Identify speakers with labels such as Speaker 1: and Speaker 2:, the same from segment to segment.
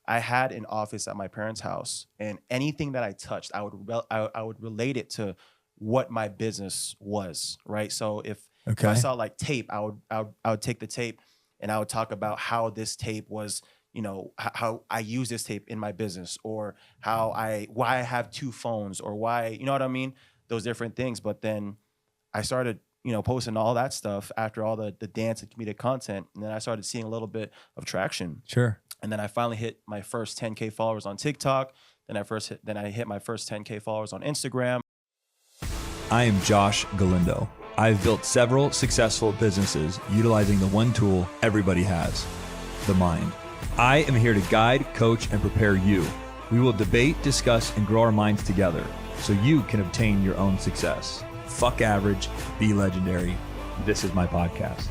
Speaker 1: I had an office at my parents' house, and anything that I touched, I would relate it to what my business was, right? So if I
Speaker 2: Okay.
Speaker 1: saw like tape, I would take the tape and I would talk about how this tape was, how I use this tape in my business, or why I have two phones, or why, you know what I mean? Those different things. But then I started, posting all that stuff after all the dance and comedic content, and then I started seeing a little bit of traction.
Speaker 2: Sure.
Speaker 1: And then I finally hit my first 10K followers on TikTok. Then I hit my first 10K followers on Instagram.
Speaker 2: I am Josh Galindo. I've built several successful businesses utilizing the one tool everybody has, the mind. I am here to guide, coach, and prepare you. We will debate, discuss, and grow our minds together so you can obtain your own success. Fuck average, be legendary. This is my podcast.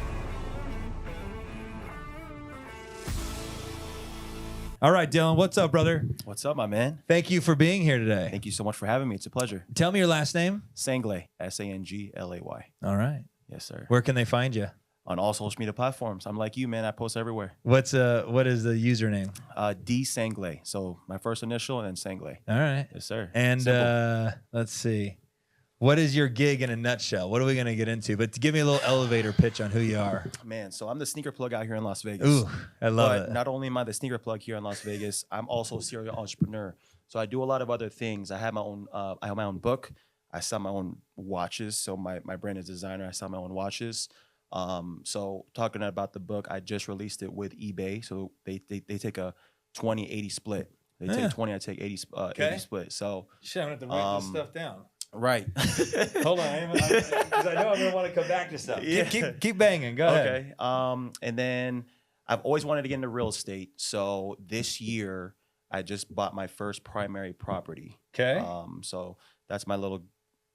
Speaker 2: All right, Dylan, what's up, brother?
Speaker 1: What's up, my man?
Speaker 2: Thank you for being here today.
Speaker 1: Thank you so much for having me. It's a pleasure.
Speaker 2: Tell me your last name.
Speaker 1: Sanglay, Sanglay.
Speaker 2: All right.
Speaker 1: Yes, sir.
Speaker 2: Where can they find you?
Speaker 1: On all social media platforms. I'm like you, man. I post everywhere.
Speaker 2: What is the username?
Speaker 1: D Sanglay. So my first initial and then Sanglay.
Speaker 2: All right.
Speaker 1: Yes, sir.
Speaker 2: And let's see. What is your gig in a nutshell? What are we going to get into? But give me a little elevator pitch on who you are.
Speaker 1: Man, so I'm the sneaker plug out here in Las Vegas.
Speaker 2: Ooh, I love it.
Speaker 1: Not only am I the sneaker plug here in Las Vegas, I'm also a serial entrepreneur. So I do a lot of other things. I have my own book. I sell my own watches. So my brand is designer. I sell my own watches. So talking about the book, I just released it with eBay. So they take a 20-80 split. They take 20, I take 80 split. So
Speaker 2: shit, I'm going to have to write this stuff down.
Speaker 1: Right.
Speaker 2: Hold on, because I know I'm going to want to come back to stuff.
Speaker 1: Yeah.
Speaker 2: Keep banging. Go ahead.
Speaker 1: Okay. And then I've always wanted to get into real estate. So this year I just bought my first primary property.
Speaker 2: Okay.
Speaker 1: So that's my little.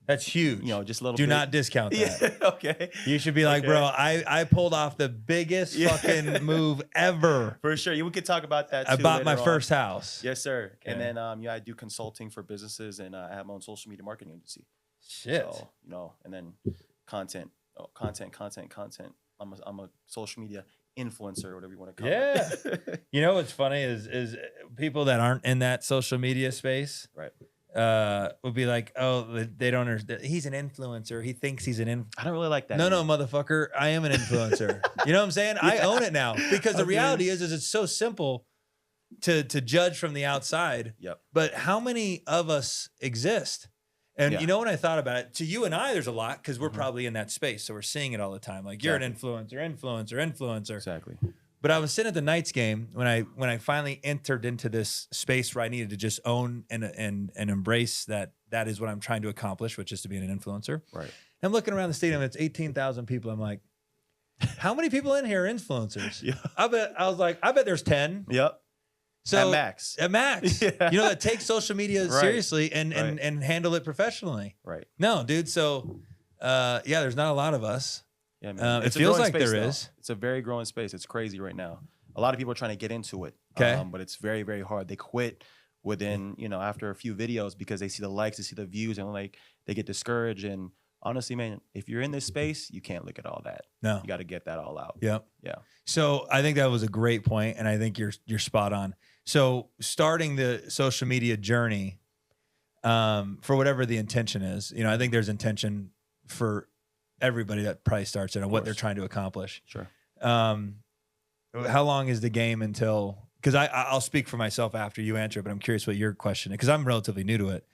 Speaker 2: That's huge.
Speaker 1: Just a little.
Speaker 2: Do
Speaker 1: bit.
Speaker 2: not discount that.
Speaker 1: Yeah, okay.
Speaker 2: You should be like, bro, I pulled off the biggest fucking move ever.
Speaker 1: For sure. We could talk about that too.
Speaker 2: I bought my
Speaker 1: later
Speaker 2: first
Speaker 1: on.
Speaker 2: house.
Speaker 1: Yes, sir.
Speaker 2: Okay.
Speaker 1: And then I do consulting for businesses, and I have my own social media marketing agency.
Speaker 2: Shit.
Speaker 1: So, and then content. I'm a social media influencer, or whatever you want to call it.
Speaker 2: You know what's funny is people that aren't in that social media space,
Speaker 1: Right.
Speaker 2: Would be like, oh, they don't understand. He's an influencer. He thinks he's an
Speaker 1: I don't really like that.
Speaker 2: No, motherfucker. I am an influencer. You know what I'm saying? Yeah. I own it now because the reality is it's so simple to judge from the outside.
Speaker 1: Yep.
Speaker 2: But how many of us exist? And you know, when I thought about it, to you and I, there's a lot because we're probably in that space. So we're seeing it all the time. Like you're an influencer.
Speaker 1: Exactly.
Speaker 2: But I was sitting at the Knights game when I finally entered into this space where I needed to just own and embrace that is what I'm trying to accomplish, which is to be an influencer.
Speaker 1: Right.
Speaker 2: I'm looking around the stadium, it's 18,000 people. I'm like, how many people in here are influencers?
Speaker 1: Yeah.
Speaker 2: I bet there's 10.
Speaker 1: Yep.
Speaker 2: So
Speaker 1: At max.
Speaker 2: Yeah. You know, that takes social media
Speaker 1: Right.
Speaker 2: seriously and handle it professionally.
Speaker 1: Right.
Speaker 2: No, dude. So there's not a lot of us.
Speaker 1: Yeah, man.
Speaker 2: It feels like there is.
Speaker 1: It's a very growing space. It's crazy right now. A lot of people are trying to get into it.
Speaker 2: Okay.
Speaker 1: But it's very, very hard. They quit within, after a few videos because they see the likes, they see the views, and like they get discouraged. And honestly, man, if you're in this space, you can't look at all that.
Speaker 2: No.
Speaker 1: You got to get that all out.
Speaker 2: Yep.
Speaker 1: Yeah.
Speaker 2: So I think that was a great point, and I think you're spot on. So starting the social media journey, for whatever the intention is, I think there's intention for everybody that probably starts it on what they're trying to accomplish.
Speaker 1: Sure.
Speaker 2: How long is the game until? Because I'll speak for myself after you answer, but I'm curious what your question is because I'm relatively new to it.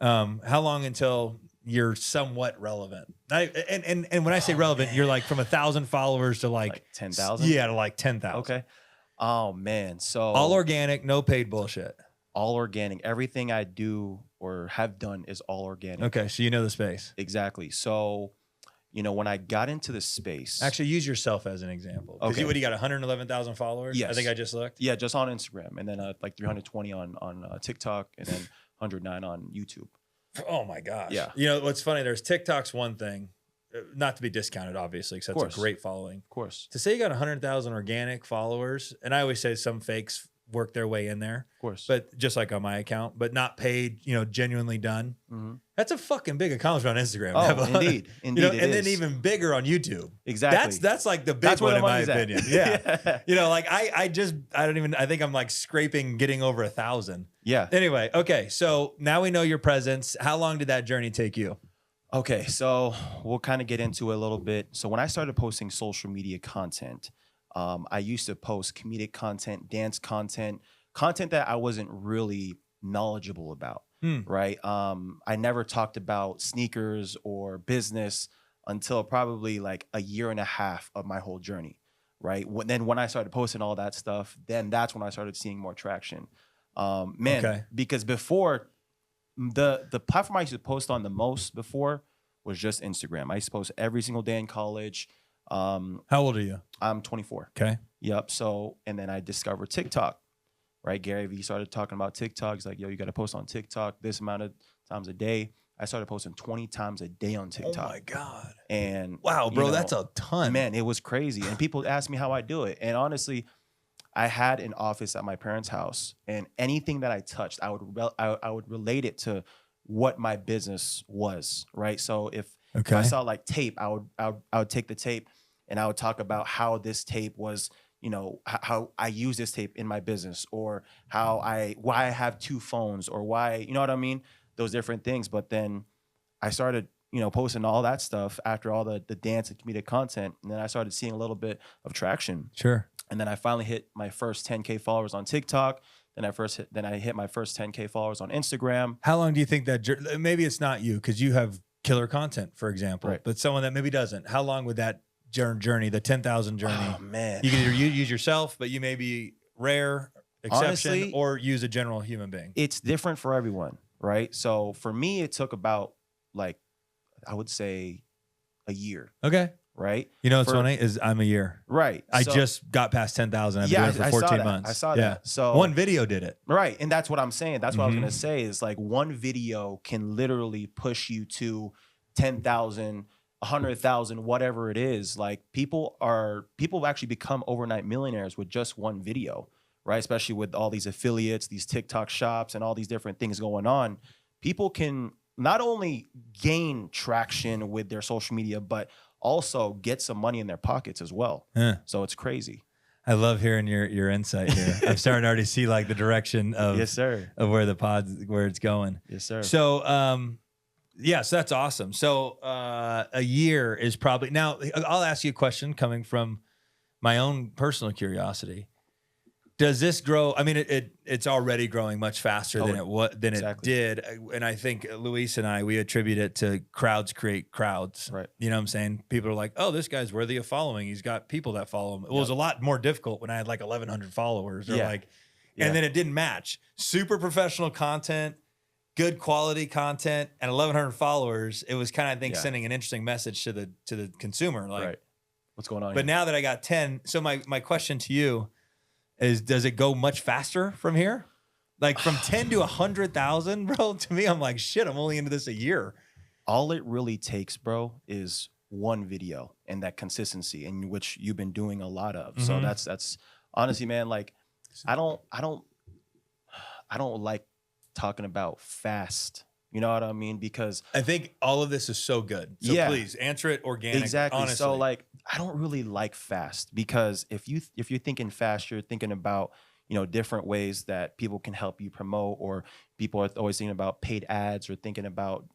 Speaker 2: How long until you're somewhat relevant? And when I say relevant, you're like from 1,000 followers to like
Speaker 1: 10,000.
Speaker 2: Yeah, to like 10,000.
Speaker 1: Okay. Oh man. So
Speaker 2: all organic, no paid bullshit.
Speaker 1: All organic. Everything I do or have done is all organic.
Speaker 2: Okay, so you know the space.
Speaker 1: Exactly. So, when I got into the space,
Speaker 2: actually use yourself as an example.
Speaker 1: Okay.
Speaker 2: You got 111,000 followers.
Speaker 1: Yes.
Speaker 2: I think I just looked.
Speaker 1: Yeah, just on Instagram, and then like 320 on TikTok, and then 109 on YouTube.
Speaker 2: Oh my gosh.
Speaker 1: Yeah.
Speaker 2: You know what's funny? There's TikTok's one thing, not to be discounted, obviously, because that's a great following.
Speaker 1: Of course.
Speaker 2: To say you got 100,000 organic followers, and I always say some fakes work their way in there.
Speaker 1: Of course.
Speaker 2: But just like on my account, but not paid, genuinely done. That's a fucking big accomplishment on Instagram.
Speaker 1: Oh, indeed. Indeed.
Speaker 2: And then even bigger on YouTube.
Speaker 1: Exactly.
Speaker 2: That's like the big one in my opinion. Yeah.
Speaker 1: Yeah.
Speaker 2: Like I think I'm like scraping getting over 1,000.
Speaker 1: Yeah.
Speaker 2: Anyway, okay. So now we know your presence. How long did that journey take you?
Speaker 1: Okay, so we'll kind of get into it a little bit. So when I started posting social media content, I used to post comedic content, dance content that I wasn't really knowledgeable about, right? I never talked about sneakers or business until probably like a year and a half of my whole journey, right? When I started posting all that stuff, then that's when I started seeing more traction. Because before, the platform I used to post on the most before was just Instagram. I used to post every single day in college.
Speaker 2: How old are you?
Speaker 1: I'm 24.
Speaker 2: Okay.
Speaker 1: Yep. So, and then I discovered TikTok, right? Gary Vee started talking about TikTok. He's like, yo, you got to post on TikTok this amount of times a day. I started posting 20 times a day on TikTok.
Speaker 2: Oh my God.
Speaker 1: And
Speaker 2: wow, bro, that's a ton.
Speaker 1: Man, it was crazy. And people ask me how I do it. And honestly, I had an office at my parents' house, and anything that I touched, I would relate it to what my business was, right? So if I saw like tape, I would take the tape and I would talk about how this tape was, how I use this tape in my business, or why I have 2 phones, or why, you know what I mean? Those different things. But then I started, posting all that stuff after all the dance and comedic content, and then I started seeing a little bit of traction.
Speaker 2: Sure.
Speaker 1: And then I finally hit my first 10K followers on TikTok. Then I hit my first 10K followers on Instagram.
Speaker 2: How long do you think that, maybe it's not you because you have killer content, for example,
Speaker 1: right,
Speaker 2: but someone that maybe doesn't, how long would that journey, the 10,000 journey?
Speaker 1: Oh man.
Speaker 2: You can either use yourself, but you may be rare, exception,
Speaker 1: honestly,
Speaker 2: or use a general human being.
Speaker 1: It's different for everyone, right? So for me, it took about I would say a year.
Speaker 2: Okay.
Speaker 1: Right.
Speaker 2: What's funny is I'm a year.
Speaker 1: Right.
Speaker 2: I just got past 10,000. I've been doing it for 14 months.
Speaker 1: I saw that. So
Speaker 2: one video did it.
Speaker 1: Right. And that's what I'm saying. That's what I was going to say is like one video can literally push you to 10,000, 100,000, whatever it is. Like people have actually become overnight millionaires with just one video, right? Especially with all these affiliates, these TikTok shops, and all these different things going on. People can not only gain traction with their social media, but also get some money in their pockets as well. Yeah. So it's crazy.
Speaker 2: I love hearing your insight here. I'm starting to already see like the direction of
Speaker 1: yes, sir,
Speaker 2: of where where it's going.
Speaker 1: Yes, sir.
Speaker 2: So so that's awesome. So a year is probably, now I'll ask you a question coming from my own personal curiosity. Does this grow? I mean, it's already growing much faster than it did, and I think Luis and we attribute it to crowds create crowds.
Speaker 1: Right.
Speaker 2: You know what I'm saying? People are like, "Oh, this guy's worthy of following. He's got people that follow him." It was a lot more difficult when I had like 1,100 followers, and then it didn't match. Super professional content, good quality content, and 1,100 followers. It was kind of, I think, sending an interesting message to the consumer, like,
Speaker 1: right, what's going on?
Speaker 2: But now that I got 10, so my question to you is, does it go much faster from here? Like from 10 to 100,000, bro? To me, I'm like, shit, I'm only into this a year.
Speaker 1: All it really takes, bro, is one video and that consistency, in which you've been doing a lot of. So that's honestly, man, like I don't like talking about fast. You know what I mean? Because
Speaker 2: I think all of this is so good. So please answer it organically.
Speaker 1: Exactly.
Speaker 2: Honestly.
Speaker 1: So like, I don't really like fast, because if you're thinking fast, you're thinking about, different ways that people can help you promote, or people are always thinking about paid ads, or thinking about,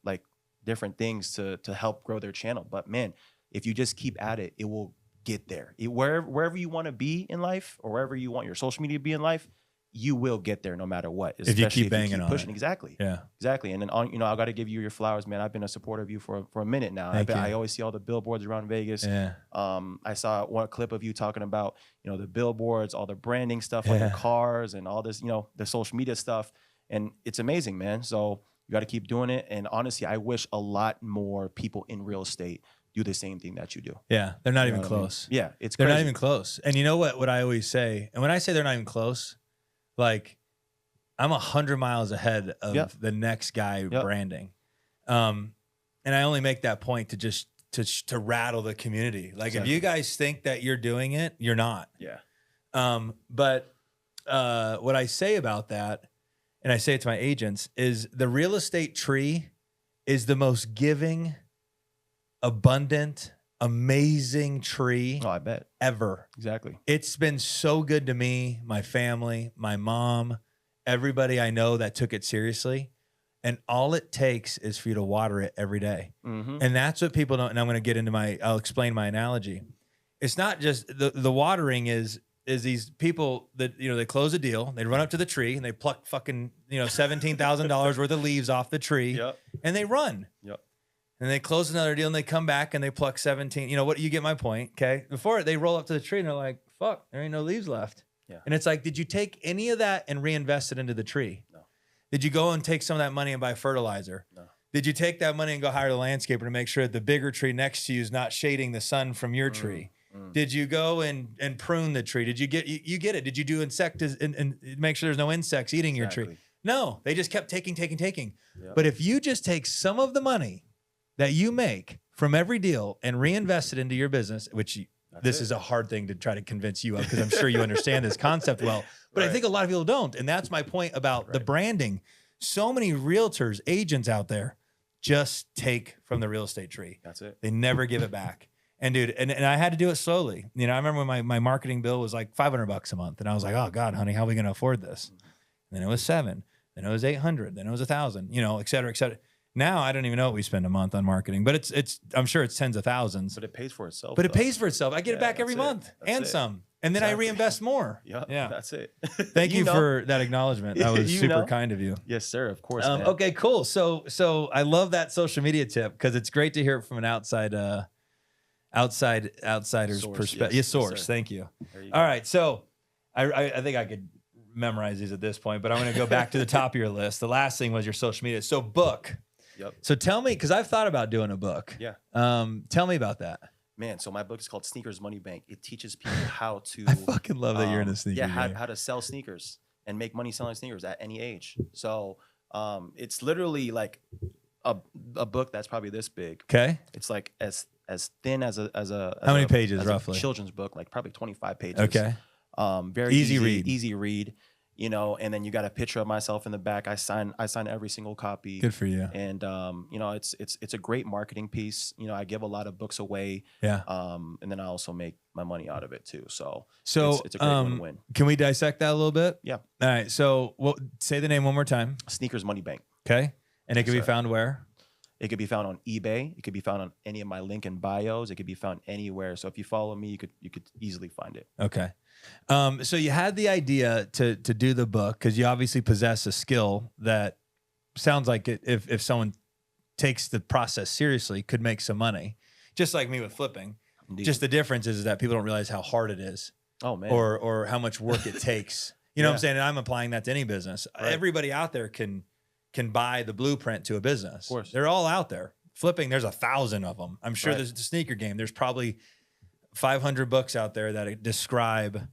Speaker 1: like different things to help grow their channel. But man, if you just keep at it, it will get there. Wherever you want to be in life, or wherever you want your social media to be in life, you will get there no matter what.
Speaker 2: If you keep banging on
Speaker 1: pushing.
Speaker 2: it.
Speaker 1: Exactly.
Speaker 2: Yeah.
Speaker 1: Exactly. And then I got to give you your flowers, man. I've been a supporter of you for a minute now. I always see all the billboards around Vegas.
Speaker 2: Yeah.
Speaker 1: I saw one clip of you talking about, the billboards, all the branding stuff on your cars, and all this, the social media stuff. And it's amazing, man. So you got to keep doing it. And honestly, I wish a lot more people in real estate do the same thing that you do.
Speaker 2: Yeah. They're not even close.
Speaker 1: I mean? Yeah. It's
Speaker 2: They're
Speaker 1: crazy.
Speaker 2: not even close. And you know what I always say? And when I say they're not even close, like, I'm 100 miles ahead of the next guy branding. And I only make that point to just to rattle the community. Like, if you guys think that you're doing it, you're not.
Speaker 1: Yeah.
Speaker 2: But what I say about that, and I say it to my agents, is the real estate tree is the most giving, abundant, amazing tree
Speaker 1: Oh, I bet.
Speaker 2: ever.
Speaker 1: Exactly.
Speaker 2: It's been so good to me, my family, my mom, everybody I know that took it seriously. And all it takes is for you to water it every day.
Speaker 1: Mm-hmm.
Speaker 2: And that's what people don't. And I'm going to get into I'll explain my analogy. It's not just the watering is these people that, they close a deal, they run up to the tree and they pluck fucking, $17,000 worth of leaves off the tree.
Speaker 1: Yep.
Speaker 2: And they run.
Speaker 1: Yep.
Speaker 2: And they close another deal and they come back and they pluck 17. You get my point. Okay. Before they roll up to the tree and they're like, fuck, there ain't no leaves left.
Speaker 1: Yeah.
Speaker 2: And it's like, did you take any of that and reinvest it into the tree?
Speaker 1: No.
Speaker 2: Did you go and take some of that money and buy fertilizer?
Speaker 1: No.
Speaker 2: Did you take that money and go hire the landscaper to make sure that the bigger tree next to you is not shading the sun from your tree? Did you go and prune the tree? Did you get it? Did you do and make sure there's no insects eating your tree? No, they just kept taking. Yep. But if you just take some of the money that you make from every deal and reinvest it into your business, which this is a hard thing to try to convince you of because I'm sure you understand this concept well, but I think a lot of people don't. And that's my point about the branding. So many realtors, agents out there just take from the real estate tree.
Speaker 1: That's it.
Speaker 2: They never give it back. And dude, and I had to do it slowly. I remember when my marketing bill was like $500 a month. And I was like, oh God, honey, how are we going to afford this? And then it was $700. Then it was $800. Then it was $1,000, et cetera, et cetera. Now I don't even know what we spend a month on marketing, but I'm sure it's tens of thousands.
Speaker 1: But it pays for itself.
Speaker 2: But it pays for itself. I get it back every month and some. And then I reinvest more.
Speaker 1: Yep,
Speaker 2: yeah.
Speaker 1: That's it.
Speaker 2: Thank you for that acknowledgement. That was super kind of you.
Speaker 1: Yes, sir. Of course.
Speaker 2: Okay, cool. So I love that social media tip because it's great to hear it from an outsider's perspective.
Speaker 1: Yes,
Speaker 2: Source.
Speaker 1: yes,
Speaker 2: thank you. All right. So I think I could memorize these at this point, but I'm going to go back to the top of your list. The last thing was your social media. So book.
Speaker 1: Yep.
Speaker 2: So tell me, because I've thought about doing a book.
Speaker 1: Yeah.
Speaker 2: Tell me about that.
Speaker 1: Man, so my book is called Sneakers Money Bank. It teaches people how to.
Speaker 2: I fucking love that you're in a sneaker.
Speaker 1: Yeah, how to sell sneakers and make money selling sneakers at any age. So it's literally like a book that's probably this big.
Speaker 2: Okay.
Speaker 1: It's like as thin as a
Speaker 2: how many pages roughly?
Speaker 1: Children's book, like probably 25 pages.
Speaker 2: Okay.
Speaker 1: Very
Speaker 2: easy read.
Speaker 1: And then you got a picture of myself in the back. I sign every single copy.
Speaker 2: Good for you.
Speaker 1: And it's a great marketing piece. I give a lot of books away.
Speaker 2: Yeah.
Speaker 1: And then I also make my money out of it too. So it's a great win-win.
Speaker 2: Can we dissect that a little bit?
Speaker 1: Yeah.
Speaker 2: All right. So say the name one more time.
Speaker 1: Sneakers Money Bank.
Speaker 2: Okay. And it can be found where?
Speaker 1: It could be found on eBay. It could be found on any of my link in bios. It could be found anywhere. So if you follow me, you could easily find it.
Speaker 2: Okay. So you had the idea to do the book because you obviously possess a skill that sounds like if someone takes the process seriously could make some money, just like me with flipping. Indeed. Just the difference is that people don't realize how hard it is.
Speaker 1: Oh man.
Speaker 2: Or how much work it takes. You know what I'm saying? And I'm applying that to any business. Right. Everybody out there can buy the blueprint to a business. Of course. They're all out there. Flipping, there's 1,000 of them. I'm sure there's the sneaker game. There's probably 500 books out there that describe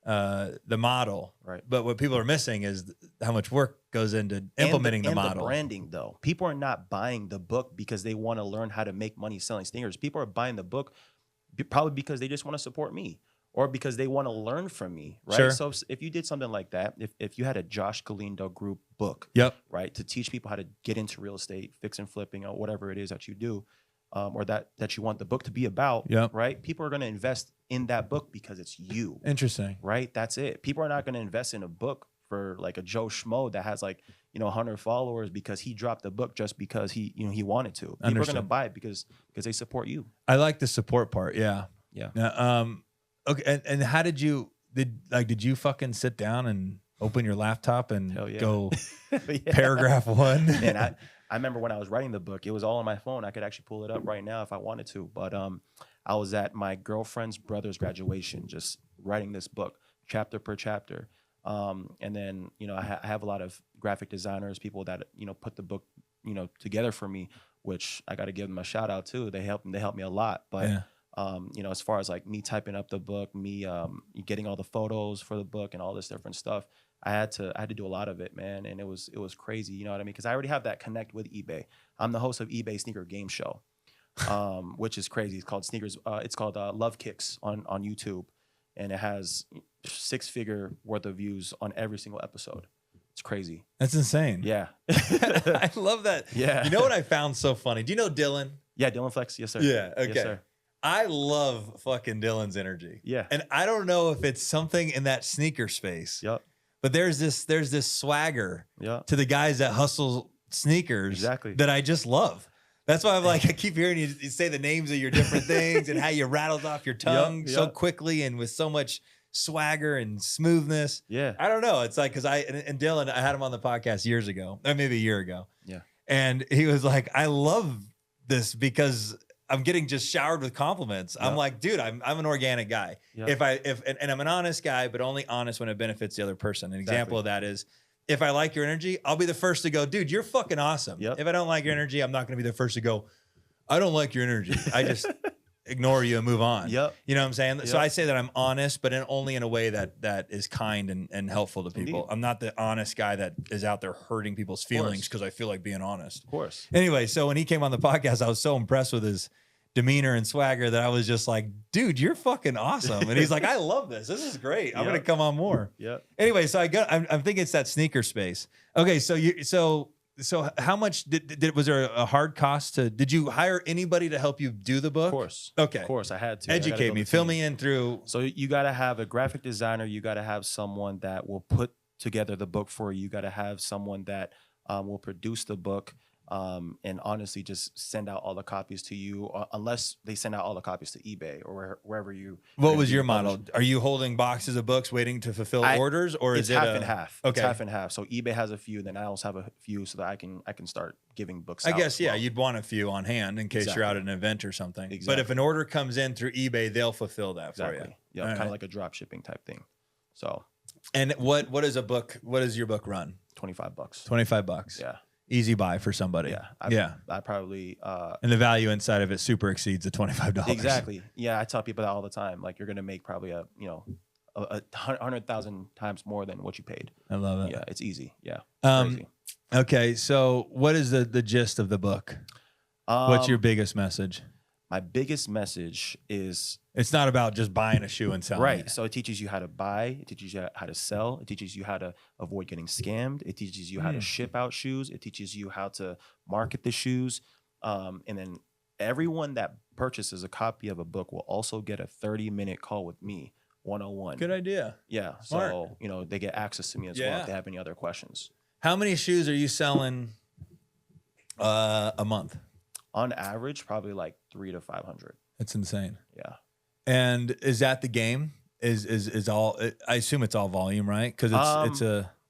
Speaker 2: the model. Right. But what people are missing is how much work goes into implementing the model.
Speaker 1: The branding, though. People are not buying the book because they want to learn how to make money selling sneakers. People are buying the book probably because they just want to support me or because they want to learn from me, right? Sure. So if you did something like that, if you had a Josh Galindo Group book, right, to teach people how to get into real estate, fix and flipping, or whatever it is that you do, or that you want the book to be about, right? People are going to invest in that book because it's you. Interesting. Right? That's it. People are not going to invest in a book for like a Joe Schmo that has like, 100 followers because he dropped the book just because he wanted to. People are going to buy it because they support you.
Speaker 2: I like the support part. Yeah. Yeah. Okay. And how did you fucking sit down and open your laptop and go paragraph 1?
Speaker 1: And I remember when I was writing the book, it was all on my phone. I could actually pull it up right now if I wanted to. But I was at my girlfriend's brother's graduation, just writing this book, chapter per chapter. And then, I have a lot of graphic designers, people that, put the book, together for me, which I got to give them a shout out too. They helped me a lot. But, as far as like me typing up the book, me getting all the photos for the book and all this different stuff, I had to do a lot of it, man. And it was crazy. You know what I mean? Because I already have that connect with eBay. I'm the host of eBay Sneaker Game Show, which is crazy. It's called Sneakers. It's called Love Kicks on YouTube. and it has 6-figure worth of views on every single episode. It's crazy.
Speaker 2: That's insane.
Speaker 1: Yeah.
Speaker 2: I love that.
Speaker 1: Yeah.
Speaker 2: You know what I found so funny? Do you know Dylan?
Speaker 1: Yeah, Dylan Flex. Yes, sir.
Speaker 2: Yeah. Okay.
Speaker 1: Yes, sir.
Speaker 2: I love fucking Dylan's energy.
Speaker 1: Yeah.
Speaker 2: And I don't know if it's something in that sneaker space,
Speaker 1: Yep.
Speaker 2: but there's this swagger
Speaker 1: Yep.
Speaker 2: to the guys that hustle sneakers
Speaker 1: Exactly.
Speaker 2: that I just love. That's why I'm like, I keep hearing you say the names of your different things and how you rattled off your tongue so
Speaker 1: yep.
Speaker 2: quickly and with so much swagger and smoothness.
Speaker 1: Yeah.
Speaker 2: I don't know. It's like, cause and Dylan, I had him on the podcast years ago, or maybe a year ago.
Speaker 1: Yeah.
Speaker 2: And he was like, I love this because I'm getting just showered with compliments. I'm
Speaker 1: Yep.
Speaker 2: like, dude, I'm an organic guy.
Speaker 1: Yep.
Speaker 2: And I'm an honest guy, but only honest when it benefits the other person. An example
Speaker 1: Exactly.
Speaker 2: of that is if I like your energy, I'll be the first to go, dude, you're fucking awesome.
Speaker 1: Yep.
Speaker 2: If I don't like your energy, I'm not going to be the first to go, I don't like your energy. I just ignore you and move on.
Speaker 1: Yep.
Speaker 2: You know what I'm saying? So
Speaker 1: Yep.
Speaker 2: I say that I'm honest, but only in a way that is kind and helpful to people.
Speaker 1: Indeed.
Speaker 2: I'm not the honest guy that is out there hurting people's feelings because I feel like being honest.
Speaker 1: Of course.
Speaker 2: Anyway, so when he came on the podcast, I was so impressed with his demeanor and swagger that I was just like, dude, you're fucking awesome. And he's like, I love this. This is great. I'm
Speaker 1: Yep.
Speaker 2: going to come on more.
Speaker 1: Yep.
Speaker 2: Anyway, so I'm thinking it's that sneaker space. Okay. So how much was there a hard cost did you hire anybody to help you do the book?
Speaker 1: Of course.
Speaker 2: Okay.
Speaker 1: Of course. I had to. I gotta
Speaker 2: Educate
Speaker 1: build
Speaker 2: me,
Speaker 1: a
Speaker 2: fill
Speaker 1: team.
Speaker 2: me in through.
Speaker 1: So you got to have a graphic designer. You got to have someone that will put together the book for you. You got to have someone that will produce the book and honestly just send out all the copies to you, unless they send out all the copies to eBay or wherever you.
Speaker 2: What was your model? Are you holding boxes of books waiting to fulfill orders, or
Speaker 1: It's
Speaker 2: is it
Speaker 1: half and half?
Speaker 2: Okay.
Speaker 1: It's half and half. So eBay has a few, then I also have a few, so that I can start giving books.
Speaker 2: I
Speaker 1: out
Speaker 2: guess
Speaker 1: as
Speaker 2: yeah,
Speaker 1: well.
Speaker 2: you'd want a few on hand in case you're out at an event or something. But
Speaker 1: Exactly.
Speaker 2: if an order comes in through eBay, they'll fulfill that for
Speaker 1: Exactly.
Speaker 2: you.
Speaker 1: Yeah,
Speaker 2: All
Speaker 1: kind
Speaker 2: right.
Speaker 1: of like a drop shipping type thing. So
Speaker 2: And what is a book? What does your book run?
Speaker 1: $25.
Speaker 2: $25.
Speaker 1: Yeah.
Speaker 2: Easy buy for somebody.
Speaker 1: Yeah. I probably
Speaker 2: And the value inside of it super exceeds the $25.
Speaker 1: exactly. Yeah, I tell people that all the time. Like, you're gonna make probably a 100,000 times more than what you paid.
Speaker 2: I love it.
Speaker 1: Yeah, it's easy. Yeah,
Speaker 2: Um, okay, so what is the gist of the book? What's your biggest message?
Speaker 1: My biggest message is
Speaker 2: It's not about just buying a shoe and selling
Speaker 1: right.
Speaker 2: it.
Speaker 1: So it teaches you how to buy. It teaches you how to sell. It teaches you how to avoid getting scammed. It teaches you how to ship out shoes. It teaches you how to market the shoes. And then everyone that purchases a copy of a book will also get a 30-minute call with me, 101.
Speaker 2: Good idea.
Speaker 1: Yeah.
Speaker 2: Smart.
Speaker 1: So, they get access to me as well
Speaker 2: Yeah.
Speaker 1: if they have any other questions.
Speaker 2: How many shoes are you selling a month?
Speaker 1: On average, probably like 300 to 500.
Speaker 2: It's insane.
Speaker 1: Yeah.
Speaker 2: And is that the game? Is all? I assume it's all volume, right? Because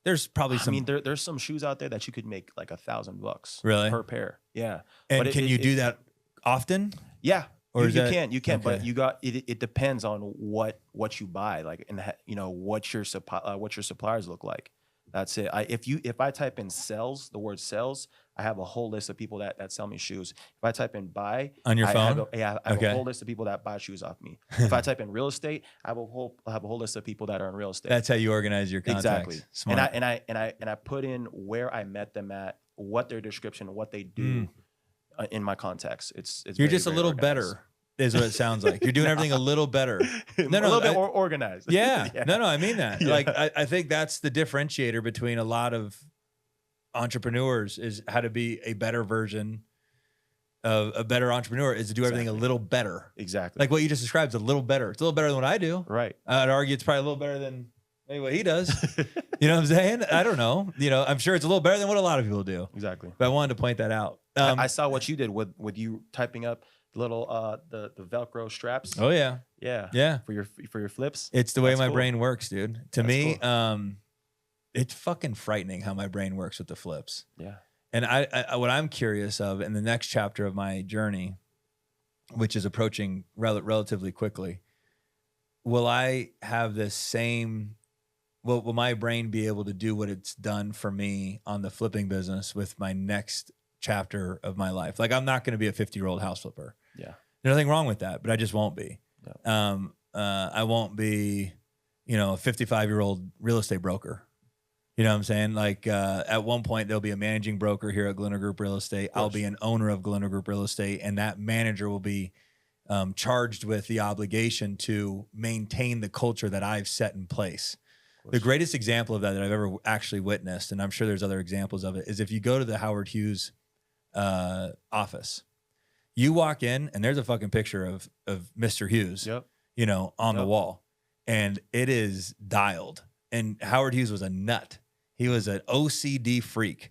Speaker 2: there's probably some.
Speaker 1: I mean, there's some shoes out there that you could make like $1,000
Speaker 2: Really?
Speaker 1: per pair. Yeah.
Speaker 2: and
Speaker 1: But
Speaker 2: can you do that often?
Speaker 1: Yeah.
Speaker 2: Or is
Speaker 1: you
Speaker 2: that-
Speaker 1: can, but
Speaker 2: okay.
Speaker 1: you got it. It depends on what you buy, like, and what your suppliers look like. That's it. If I type in sales, the word sales, I have a whole list of people that sell me shoes. If I type in buy
Speaker 2: On your
Speaker 1: I
Speaker 2: phone?
Speaker 1: have I have
Speaker 2: Okay.
Speaker 1: a whole list of people that buy shoes off me. If I type in real estate, I have a whole list of people that are in real estate.
Speaker 2: That's how you organize your contacts.
Speaker 1: Exactly.
Speaker 2: Smart.
Speaker 1: And I put in where I met them at, what their description, what they do in my contacts. It's
Speaker 2: You're
Speaker 1: very,
Speaker 2: just a
Speaker 1: very
Speaker 2: little
Speaker 1: organized.
Speaker 2: better, is what it sounds like. You're doing everything a little better.
Speaker 1: a little bit more organized.
Speaker 2: Yeah. No, I mean that.
Speaker 1: Yeah.
Speaker 2: Like, I think that's the differentiator between a lot of entrepreneurs is how to be a better version of a better entrepreneur is to do everything a little better.
Speaker 1: Exactly.
Speaker 2: Like what you just described is a little better. It's a little better than what I do.
Speaker 1: Right.
Speaker 2: I'd argue it's probably a little better than maybe what he does. You know what I'm saying? I don't know. I'm sure it's a little better than what a lot of people do.
Speaker 1: Exactly.
Speaker 2: But I wanted to point that out.
Speaker 1: I saw what you did with you typing up the little the Velcro straps.
Speaker 2: Oh yeah.
Speaker 1: Yeah.
Speaker 2: Yeah.
Speaker 1: For your flips.
Speaker 2: It's the way
Speaker 1: That's
Speaker 2: my
Speaker 1: cool.
Speaker 2: brain works, dude. To
Speaker 1: That's
Speaker 2: me,
Speaker 1: cool.
Speaker 2: it's fucking frightening how my brain works with the flips.
Speaker 1: Yeah.
Speaker 2: And I what I'm curious of in the next chapter of my journey, which is approaching relatively quickly, will I have this same? Will my brain be able to do what it's done for me on the flipping business with my next chapter of my life? Like I'm not going to be a 50-year-old house flipper.
Speaker 1: Yeah.
Speaker 2: There's nothing wrong with that, but I just won't be.
Speaker 1: Yeah.
Speaker 2: I won't be, a 55-year-old real estate broker. You know what I'm saying? Like at one point, there'll be a managing broker here at Glenor Group Real Estate. I'll be an owner of Glenor Group Real Estate, and that manager will be charged with the obligation to maintain the culture that I've set in place. The greatest example of that I've ever actually witnessed, and I'm sure there's other examples of it, is if you go to the Howard Hughes office, you walk in and there's a fucking picture of Mr. Hughes,
Speaker 1: Yep.
Speaker 2: you know, on the wall, and it is dialed. And Howard Hughes was a nut. He was an OCD freak.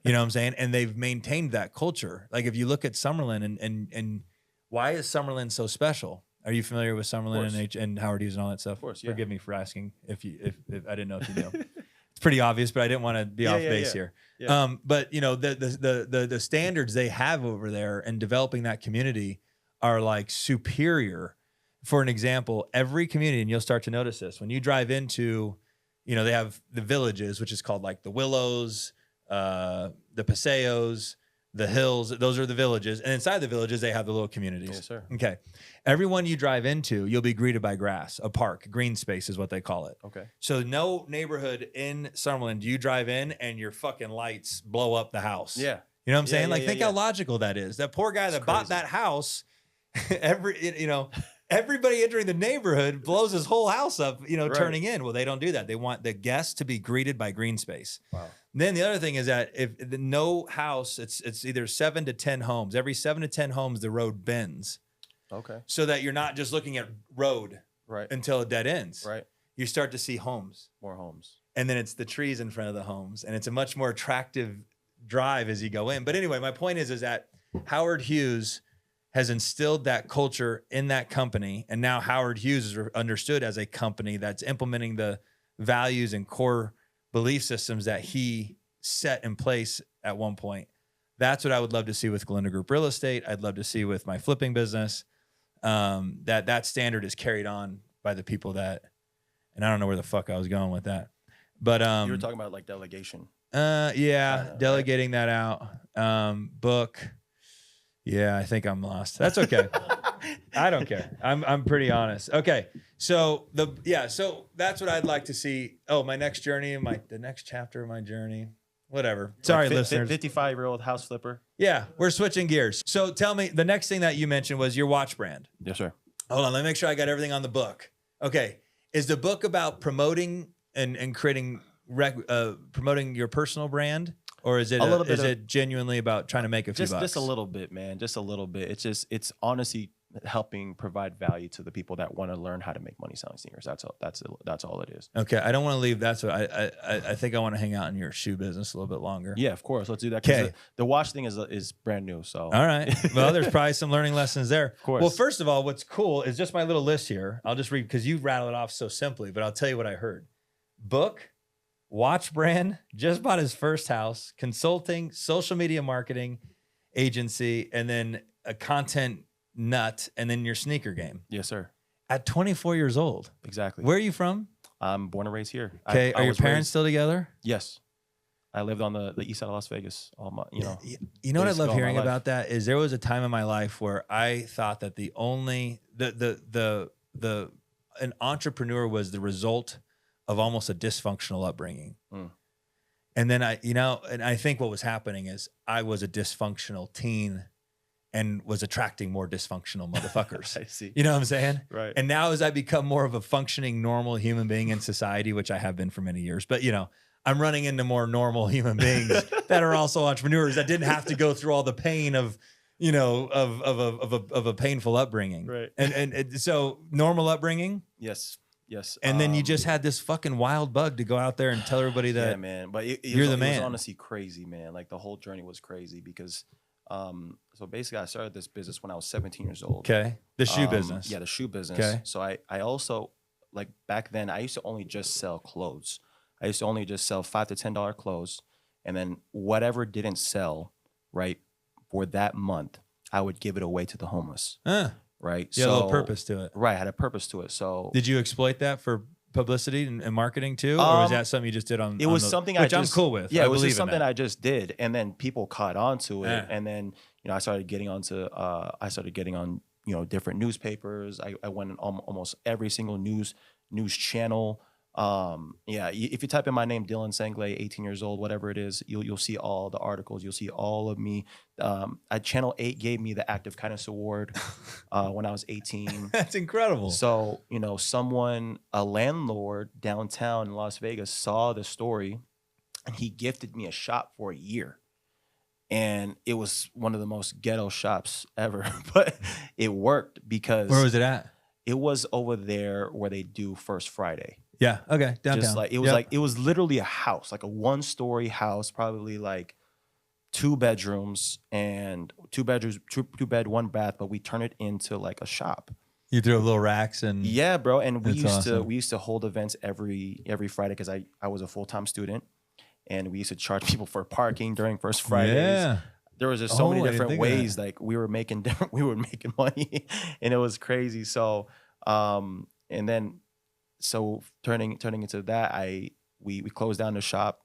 Speaker 2: You know what I'm saying? And they've maintained that culture. Like if you look at Summerlin and why is Summerlin so special? Are you familiar with Summerlin and Howard Hughes and all that stuff?
Speaker 1: Of course, yeah.
Speaker 2: Forgive me for asking if I didn't know if you know. It's pretty obvious, but I didn't want to be off base here.
Speaker 1: Yeah.
Speaker 2: But you know, the standards they have over there and developing that community are like superior. For an example, every community, and you'll start to notice this when you drive into, you know, they have the villages, which is called like the Willows, the Paseos, the Hills. Those are the villages. And inside the villages, they have the little communities.
Speaker 1: Yes, sir.
Speaker 2: Okay. Everyone you drive into, you'll be greeted by grass, a park, green space is what they call it.
Speaker 1: Okay.
Speaker 2: So no neighborhood in Summerlin, do you drive in and your fucking lights blow up the house?
Speaker 1: Yeah.
Speaker 2: You know what I'm saying?
Speaker 1: Yeah,
Speaker 2: Like,
Speaker 1: yeah,
Speaker 2: think
Speaker 1: yeah.
Speaker 2: how logical that is. That poor guy
Speaker 1: It's
Speaker 2: that bought
Speaker 1: crazy.
Speaker 2: that house, everybody entering the neighborhood blows his whole house up, you know,
Speaker 1: Right.
Speaker 2: turning in. Well, they don't do that. They want the guests to be greeted by green space.
Speaker 1: Wow.
Speaker 2: Then the other thing is that if no house, it's either 7 to 10 homes. Every 7 to 10 homes, the road bends
Speaker 1: Okay.
Speaker 2: so that you're not just looking at road
Speaker 1: Right.
Speaker 2: until it dead ends.
Speaker 1: Right.
Speaker 2: You start to see homes.
Speaker 1: More homes.
Speaker 2: And then it's the trees in front of the homes, and it's a much more attractive drive as you go in. But anyway, my point is that Howard Hughes has instilled that culture in that company, and now Howard Hughes is understood as a company that's implementing the values and core belief systems that he set in place at one point. That's what I would love to see with Galindo Group Real Estate. I'd love to see with my flipping business. That standard is carried on by the people that, and I don't know where the fuck I was going with that. But
Speaker 1: You were talking about like delegation.
Speaker 2: yeah, delegating that out. Book. Yeah, I think I'm lost. That's okay. I don't care. I'm pretty honest. Okay. So so that's what I'd like to see. Oh, my next journey, the next chapter of my journey. Whatever. Sorry, listeners.
Speaker 1: 55-year-old house flipper.
Speaker 2: Yeah, we're switching gears. So tell me, the next thing that you mentioned was your watch brand.
Speaker 1: Yes, sir.
Speaker 2: Hold on, let me make sure I got everything on the book. Okay. Is the book about promoting and creating promoting your personal brand, or is it
Speaker 1: A little bit of-
Speaker 2: it genuinely about trying to make a few bucks?
Speaker 1: Just a little bit, man. Just a little bit. It's honestly helping provide value to the people that want to learn how to make money selling sneakers. That's all it is.
Speaker 2: Okay, I don't want to leave. That's what I think I want to hang out in your shoe business a little bit longer.
Speaker 1: Yeah, of course. Let's do that. 'Cause
Speaker 2: 'Kay.
Speaker 1: The watch thing is brand new. So
Speaker 2: All right. Well, there's probably some learning lessons there. Of
Speaker 1: course.
Speaker 2: Well, first of all, what's cool is just my little list here. I'll just read because you rattle it off so simply, but I'll tell you what I heard. Book, watch brand, just bought his first house, consulting, social media marketing agency, and then a content nut, and then your sneaker game.
Speaker 1: yes, sir.
Speaker 2: At 24 years old.
Speaker 1: Exactly.
Speaker 2: Where are you from?
Speaker 1: I'm born and raised here.
Speaker 2: Okay.
Speaker 1: I
Speaker 2: Are your
Speaker 1: was
Speaker 2: parents
Speaker 1: raised-
Speaker 2: still together?
Speaker 1: Yes. I lived on the east side of Las Vegas. All my,
Speaker 2: You know what I
Speaker 1: basically
Speaker 2: love
Speaker 1: all my
Speaker 2: hearing
Speaker 1: life.
Speaker 2: about that is there was a time in my life where I thought that the only an entrepreneur was the result of almost a dysfunctional upbringing.
Speaker 1: Mm.
Speaker 2: And then I think what was happening is I was a dysfunctional teen and was attracting more dysfunctional motherfuckers.
Speaker 1: I see.
Speaker 2: You know what I'm saying?
Speaker 1: Right.
Speaker 2: And now as I become more of a functioning normal human being in society, which I have been for many years, but I'm running into more normal human beings that are also entrepreneurs that didn't have to go through all the pain of a painful upbringing.
Speaker 1: Right.
Speaker 2: And so normal upbringing.
Speaker 1: Yes. Yes.
Speaker 2: And then you just had this fucking wild bug to go out there and tell everybody that
Speaker 1: yeah, man. But
Speaker 2: you're the
Speaker 1: it
Speaker 2: man.
Speaker 1: was honestly crazy, man. Like the whole journey was crazy because, so basically I started this business when I was 17 years old.
Speaker 2: okay, the shoe business.
Speaker 1: Yeah, the shoe business.
Speaker 2: Okay.
Speaker 1: So I also, like back then, I used to only just sell clothes. I used to only just sell $5 to $10 clothes. And then whatever didn't sell, right, for that month, I would give it away to the homeless, right?
Speaker 2: Yeah, a little purpose to it.
Speaker 1: Right, I had a purpose to it. So
Speaker 2: Did you exploit that for publicity and marketing too, or was that something you just did on?
Speaker 1: it was
Speaker 2: on the,
Speaker 1: something
Speaker 2: which
Speaker 1: I
Speaker 2: I'm
Speaker 1: just,
Speaker 2: cool with.
Speaker 1: Yeah,
Speaker 2: I
Speaker 1: it was
Speaker 2: believe
Speaker 1: just
Speaker 2: in
Speaker 1: something
Speaker 2: that.
Speaker 1: I just did, and then people caught on to it,
Speaker 2: Yeah.
Speaker 1: and then I started getting onto I started getting on different newspapers. I went on almost every single news channel. Yeah, if you type in my name, Dylan Sangley, 18 years old, whatever it is, you'll see all the articles. You'll see all of me. Channel 8 gave me the Active Kindness Award when I was 18.
Speaker 2: That's incredible.
Speaker 1: So, a landlord downtown in Las Vegas saw the story and he gifted me a shop for a year. And it was one of the most ghetto shops ever, but it worked because
Speaker 2: Where was it at?
Speaker 1: it was over there where they do First Friday.
Speaker 2: Yeah. Okay. Downtown.
Speaker 1: Just like it was literally a house, like a 1-story house, probably like 2 bedrooms and 2 bedrooms, two bed, 1 bath, but we turn it into like a shop.
Speaker 2: You threw little racks and
Speaker 1: Yeah, bro. And
Speaker 2: That's awesome.
Speaker 1: we used to hold events every Friday because I was a full-time student, and we used to charge people for parking during First Fridays.
Speaker 2: Yeah.
Speaker 1: There was just so many
Speaker 2: I didn't
Speaker 1: different
Speaker 2: think of that.
Speaker 1: ways. Like we were making money, and it was crazy. So, and then turning into that, we closed down the shop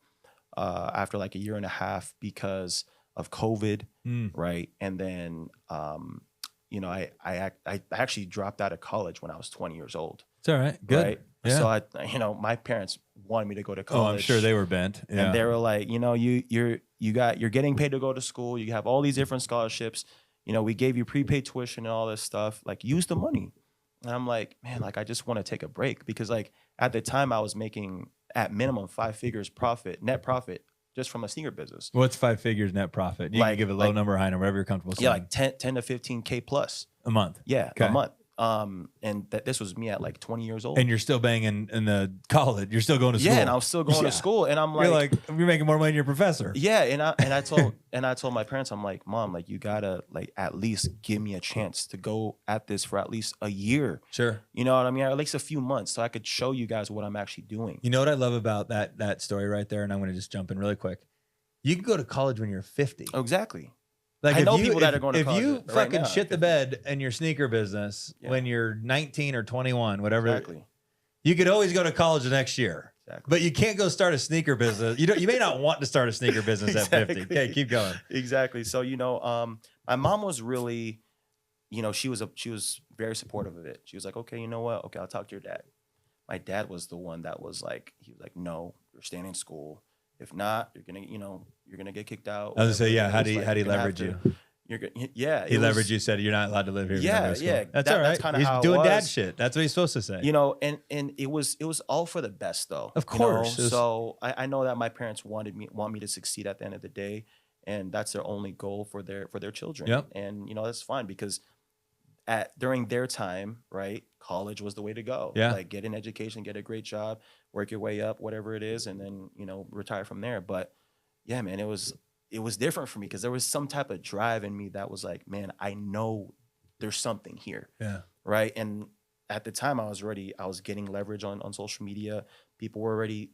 Speaker 1: after like a year and a half because of COVID, right? And then I actually dropped out of college when I was 20 years old.
Speaker 2: It's all right. Good.
Speaker 1: Right?
Speaker 2: Yeah.
Speaker 1: So my parents wanted me to go to college.
Speaker 2: Oh, I'm sure they were bent. Yeah.
Speaker 1: And they were like, you're getting paid to go to school. You have all these different scholarships. We gave you prepaid tuition and all this stuff. Like, use the money. And I'm like, man, like I just want to take a break because like at the time I was making at minimum 5 figures net profit just from a sneaker business.
Speaker 2: What's 5 figures net profit? You can give a low number, high number, whatever you're comfortable saying.
Speaker 1: Yeah, like 10 to 15K plus
Speaker 2: a month.
Speaker 1: Yeah,
Speaker 2: Okay.
Speaker 1: a month. And this was me at like 20 years old.
Speaker 2: And you're still banging in the college. You're still going to school.
Speaker 1: Yeah, and I was still going to school. And I'm
Speaker 2: you're making more money than your professor.
Speaker 1: Yeah, and I told my parents, I'm like, Mom, like you gotta like at least give me a chance to go at this for at least a year.
Speaker 2: Sure.
Speaker 1: You know what I mean? At least a few months, so I could show you guys what I'm actually doing.
Speaker 2: You know what I love about that story right there, and I'm going to just jump in really quick. You can go to college when you're 50.
Speaker 1: Oh, exactly.
Speaker 2: Like
Speaker 1: I know people that are going to college.
Speaker 2: If you
Speaker 1: right
Speaker 2: fucking
Speaker 1: now,
Speaker 2: shit the bed in your sneaker business when you're 19 or 21, whatever,
Speaker 1: exactly.
Speaker 2: You could always go to college the next year.
Speaker 1: Exactly.
Speaker 2: But you can't go start a sneaker business. You may not want to start a sneaker business
Speaker 1: Exactly.
Speaker 2: at 50. Okay, keep going.
Speaker 1: Exactly. So my mom was really, she was very supportive of it. She was like, okay, you know what? Okay, I'll talk to your dad. My dad was the one that was like, no, you're staying in school. If not, you're gonna get kicked out.
Speaker 2: I was gonna say, yeah. How do
Speaker 1: Like,
Speaker 2: he leverage you?
Speaker 1: He
Speaker 2: leveraged you. Said you're not allowed to live here.
Speaker 1: Yeah, yeah.
Speaker 2: That's all right.
Speaker 1: That's kind of
Speaker 2: He's
Speaker 1: how
Speaker 2: doing
Speaker 1: it
Speaker 2: dad
Speaker 1: was.
Speaker 2: shit. That's what he's supposed to say.
Speaker 1: And it was all for the best though.
Speaker 2: Of course.
Speaker 1: So I know that my parents want me to succeed at the end of the day, and that's their only goal for their children.
Speaker 2: Yep.
Speaker 1: And that's fine because during their time, right, college was the way to go.
Speaker 2: Yeah.
Speaker 1: Like get an education, get a great job, work your way up, whatever it is, and then retire from there. But yeah, man, it was different for me because there was some type of drive in me that was like, man, I know there's something here.
Speaker 2: Yeah.
Speaker 1: Right. And at the time I was getting leverage on social media. People were already,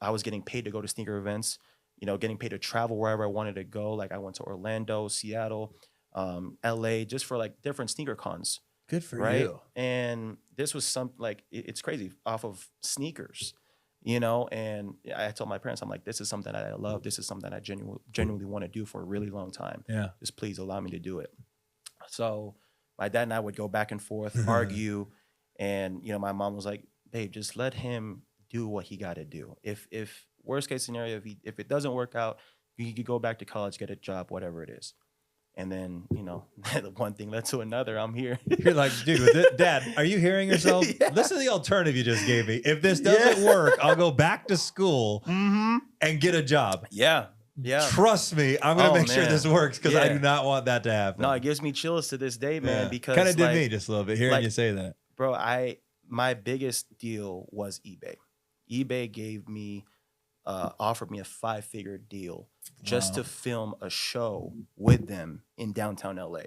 Speaker 1: I was getting paid to go to sneaker events, getting paid to travel wherever I wanted to go. Like I went to Orlando, Seattle, LA, just for like different sneaker cons.
Speaker 2: Good for
Speaker 1: right?
Speaker 2: you.
Speaker 1: And this was it's crazy off of sneakers. And I told my parents, I'm like, this is something that I love. This is something I genuinely want to do for a really long time.
Speaker 2: Yeah.
Speaker 1: Just please allow me to do it. So my dad and I would go back and forth, argue. And, my mom was like, babe, just let him do what he got to do. If worst case scenario, if it doesn't work out, you could go back to college, get a job, whatever it is. And then, one thing led to another. I'm here.
Speaker 2: You're like, dude, Dad, are you hearing yourself?
Speaker 1: Yeah.
Speaker 2: Listen to the alternative you just gave me. If this doesn't work, I'll go back to school and get a job.
Speaker 1: Yeah. Yeah.
Speaker 2: Trust me, I'm going to make sure
Speaker 1: man.
Speaker 2: this works because I
Speaker 1: Yeah.
Speaker 2: do not want that to happen.
Speaker 1: No, it gives me chills to this day, man, because
Speaker 2: kind of did me just a little bit hearing you say that.
Speaker 1: Bro, my biggest deal was eBay. eBay gave me, offered me a 5-figure deal just to film a show with them in downtown LA.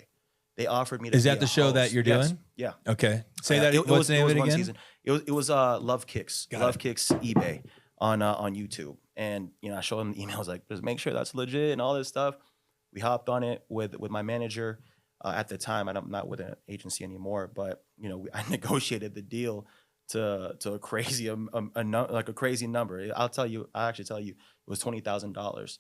Speaker 1: They offered me to
Speaker 2: Is
Speaker 1: be
Speaker 2: that
Speaker 1: a
Speaker 2: the show that
Speaker 1: host.
Speaker 2: you're
Speaker 1: Yes.
Speaker 2: doing?
Speaker 1: Yeah.
Speaker 2: Okay. Say
Speaker 1: Yeah,
Speaker 2: that. What's the name of it
Speaker 1: one
Speaker 2: again?
Speaker 1: season. It was Love Kicks.
Speaker 2: Got
Speaker 1: Love
Speaker 2: it.
Speaker 1: Kicks eBay on YouTube. And I showed them the emails like, just make sure that's legit and all this stuff. We hopped on it with my manager at the time. I'm not with an agency anymore, but I negotiated the deal to a crazy a crazy number. I'll actually tell you, it was $20,000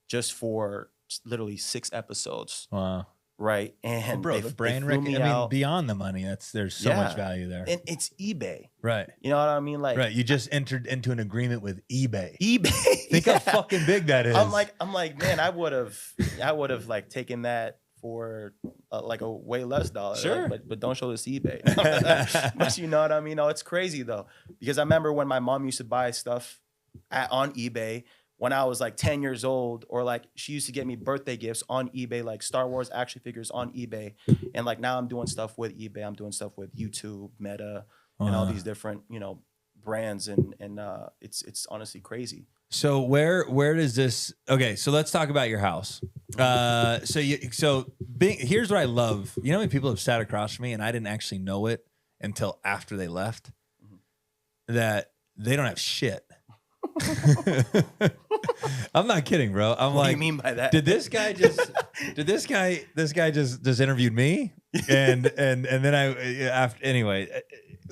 Speaker 1: just for literally 6 episodes.
Speaker 2: Wow.
Speaker 1: right?
Speaker 2: Well,
Speaker 1: And
Speaker 2: bro,
Speaker 1: they,
Speaker 2: the
Speaker 1: they
Speaker 2: brand
Speaker 1: flew me
Speaker 2: I mean,
Speaker 1: out.
Speaker 2: beyond the money, there's so much
Speaker 1: Yeah.
Speaker 2: value there.
Speaker 1: And it's eBay.
Speaker 2: Right.
Speaker 1: You know what I mean? Like
Speaker 2: Right. You just entered into an agreement with eBay.
Speaker 1: eBay.
Speaker 2: Think how fucking big that is.
Speaker 1: I'm like, man, I would have like taken that for like a way less dollar.
Speaker 2: Sure.
Speaker 1: Like, but don't show this eBay. But you know what I mean? No, it's crazy though, because I remember when my mom used to buy stuff on eBay when I was like 10 years old, or like she used to get me birthday gifts on eBay, like Star Wars action figures on eBay. And like now I'm doing stuff with eBay. I'm doing stuff with YouTube, Meta, and all these different, brands. And it's honestly crazy.
Speaker 2: So where does this? Okay, so let's talk about your house. Here's what I love. You know, when people have sat across from me and I didn't actually know it until after they left, that they don't have shit. I'm not kidding, bro. I'm
Speaker 1: What
Speaker 2: like,
Speaker 1: do you mean by that?
Speaker 2: this guy just interviewed me, and then anyway,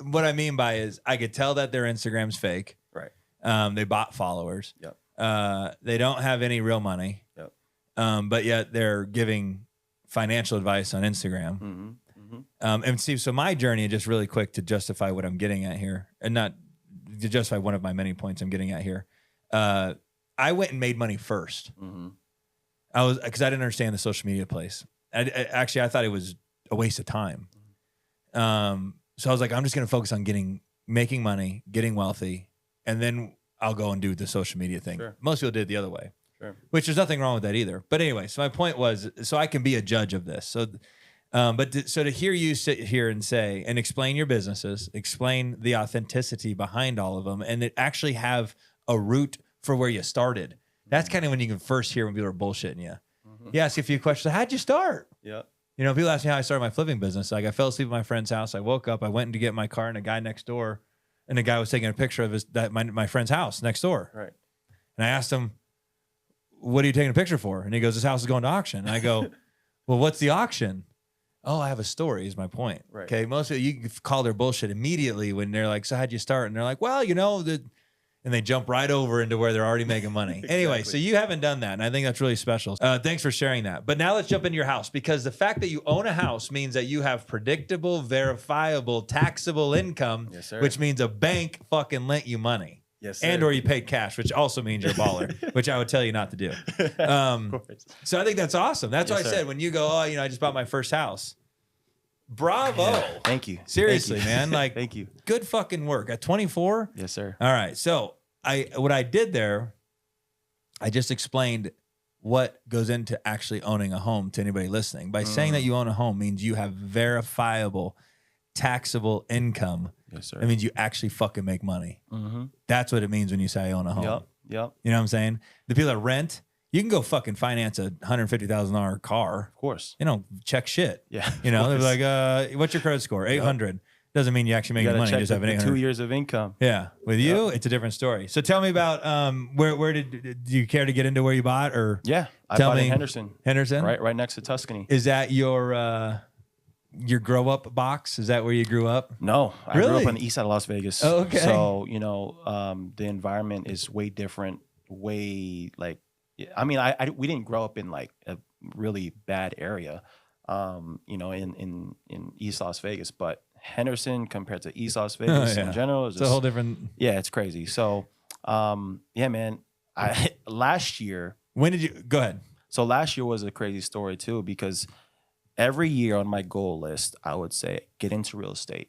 Speaker 2: what I mean by is I could tell that their Instagram's fake.
Speaker 1: Right.
Speaker 2: They bought followers.
Speaker 1: Yep.
Speaker 2: They don't have any real money.
Speaker 1: Yep.
Speaker 2: But yet they're giving financial advice on Instagram.
Speaker 1: Mm-hmm. Mm-hmm.
Speaker 2: And Steve, so my journey, just really quick to justify what I'm getting at here, and not to justify one of my many points I'm getting at here. I went and made money first.
Speaker 1: Mm-hmm.
Speaker 2: Because I didn't understand the social media place. I thought it was a waste of time. So I was like, I'm just going to focus on making money, getting wealthy, and then I'll go and do the social media thing.
Speaker 1: Sure.
Speaker 2: Most people did it the other way,
Speaker 1: Sure.
Speaker 2: which there's nothing wrong with that either. But anyway, so my point was, so I can be a judge of this. So, so to hear you sit here and say and explain your businesses, explain the authenticity behind all of them, and it actually have a root for where you started. That's kind of when you can first hear when people are bullshitting you.
Speaker 1: Mm-hmm.
Speaker 2: You ask a few questions. How'd you start?
Speaker 1: Yeah.
Speaker 2: You know, people ask me how I started my flipping business. Like, I fell asleep at my friend's house. I woke up. I went to get my car, and a guy next door, and the guy was taking a picture of my friend's house next door.
Speaker 1: Right.
Speaker 2: And I asked him, "What are you taking a picture for?" And he goes, "This house is going to auction." And I go, "Well, what's the auction?" "Oh, I have a story," is my point.
Speaker 1: Right.
Speaker 2: Okay. Most of you call their bullshit immediately when they're like, "So how'd you start?" And they're like, "Well, and they jump right over into where they're already making money.
Speaker 1: Exactly.
Speaker 2: Anyway, so you haven't done that, and I think that's really special. Thanks for sharing that. But now let's jump into your house, because the fact that you own a house means that you have predictable, verifiable, taxable income,
Speaker 1: Yes, sir.
Speaker 2: which means a bank fucking lent you money.
Speaker 1: Yes, sir.
Speaker 2: And or you paid cash, which also means you're a baller, which I would tell you not to do.
Speaker 1: Of course.
Speaker 2: So I think that's awesome. That's
Speaker 1: Yes,
Speaker 2: why I
Speaker 1: sir.
Speaker 2: said when you go, I just bought my first house. Bravo.
Speaker 1: Yeah. Thank you.
Speaker 2: Seriously,
Speaker 1: Thank you.
Speaker 2: man. Like,
Speaker 1: thank you.
Speaker 2: good fucking work. At 24,
Speaker 1: Yes, sir.
Speaker 2: all right. So what I did there, I just explained what goes into actually owning a home to anybody listening. By saying that you own a home means you have verifiable, taxable income.
Speaker 1: Yes, sir.
Speaker 2: It means you actually fucking make money.
Speaker 1: Mm-hmm.
Speaker 2: That's what it means when you say I own a home.
Speaker 1: Yep. Yep.
Speaker 2: You know what I'm saying? The people that rent, you can go fucking finance a $150,000 car.
Speaker 1: Of course.
Speaker 2: Check shit.
Speaker 1: Yeah.
Speaker 2: You know,
Speaker 1: of
Speaker 2: they're
Speaker 1: course.
Speaker 2: like, what's your credit score? 800. Doesn't mean you actually make
Speaker 1: You
Speaker 2: any
Speaker 1: gotta
Speaker 2: money. You
Speaker 1: check
Speaker 2: just have an
Speaker 1: the
Speaker 2: 800.
Speaker 1: 2 years of income.
Speaker 2: Yeah. With you, it's a different story. So tell me about where do you care to get into where you bought, or
Speaker 1: Yeah. I
Speaker 2: Tell
Speaker 1: bought
Speaker 2: me-
Speaker 1: in Henderson.
Speaker 2: Henderson?
Speaker 1: Right next to Tuscany.
Speaker 2: Is that your grow up box? Is that where you grew up?
Speaker 1: No, I grew
Speaker 2: Really?
Speaker 1: up on the east side of Las Vegas.
Speaker 2: Oh, okay.
Speaker 1: So, the environment is way different, we didn't grow up in like a really bad area, in East Las Vegas, but Henderson compared to East Las Vegas
Speaker 2: yeah.
Speaker 1: in general is
Speaker 2: It's a whole different.
Speaker 1: yeah, it's crazy. So, man, last year,
Speaker 2: When did you go ahead?
Speaker 1: so last year was a crazy story too, because every year on my goal list, I would say, get into real estate,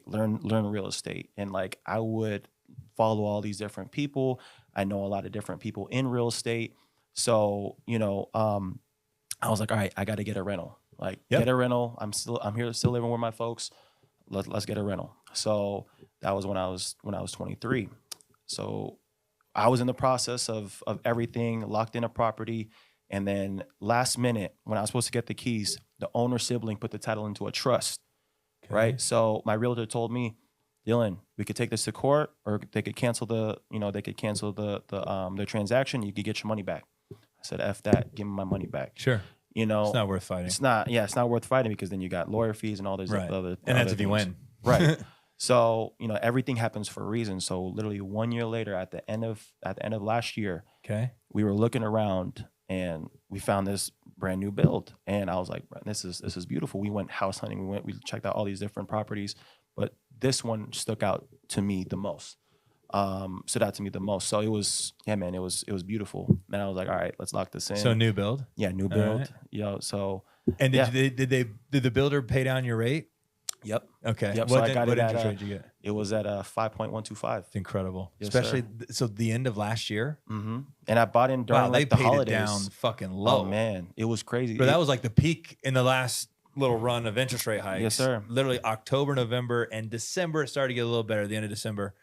Speaker 1: learn real estate. And like, I would follow all these different people. I know a lot of different people in real estate. So, I was like, all right, I got to get a rental. Like,
Speaker 2: Yep.
Speaker 1: get a rental. I'm here, still living with my folks. Let's get a rental. So that was when I was 23. So I was in the process of everything, locked in a property. And then last minute, when I was supposed to get the keys, the owner sibling put the title into a trust, right? So my realtor told me, Dylan, we could take this to court, or they could cancel the transaction. You could get your money back. I said, F that, give me my money back.
Speaker 2: Sure.
Speaker 1: It's
Speaker 2: It's not worth fighting.
Speaker 1: it's not worth fighting, because then you got lawyer fees and all those
Speaker 2: Right.
Speaker 1: other
Speaker 2: And that's
Speaker 1: other
Speaker 2: if you
Speaker 1: things.
Speaker 2: win.
Speaker 1: Right. So, everything happens for a reason. So literally 1 year later, at the end of last year,
Speaker 2: Okay.
Speaker 1: we were looking around and we found this brand new build. And I was like, this is beautiful. We went house hunting. We checked out all these different properties, but this one stuck out to me the most. So it was, yeah, man, it was beautiful. And I was like, all right, let's lock this in.
Speaker 2: So new build.
Speaker 1: Yeah, new
Speaker 2: All
Speaker 1: build.
Speaker 2: right.
Speaker 1: Yeah. So
Speaker 2: And
Speaker 1: yeah.
Speaker 2: did the builder pay down your rate?
Speaker 1: Yep.
Speaker 2: Okay.
Speaker 1: Yep. So
Speaker 2: What,
Speaker 1: I got
Speaker 2: what
Speaker 1: it
Speaker 2: interest
Speaker 1: at,
Speaker 2: rate did you get?
Speaker 1: it was at 5.125.
Speaker 2: It's incredible.
Speaker 1: Yes,
Speaker 2: Especially
Speaker 1: sir.
Speaker 2: so the end of last year.
Speaker 1: Mm-hmm. And I bought in during
Speaker 2: Wow, they
Speaker 1: like the
Speaker 2: paid
Speaker 1: holidays.
Speaker 2: it down fucking low.
Speaker 1: Oh man, it was crazy.
Speaker 2: But that was like the peak in the last little run of interest rate hikes.
Speaker 1: Yes, sir.
Speaker 2: Literally October, November, and December it started to get a little better at the end of December,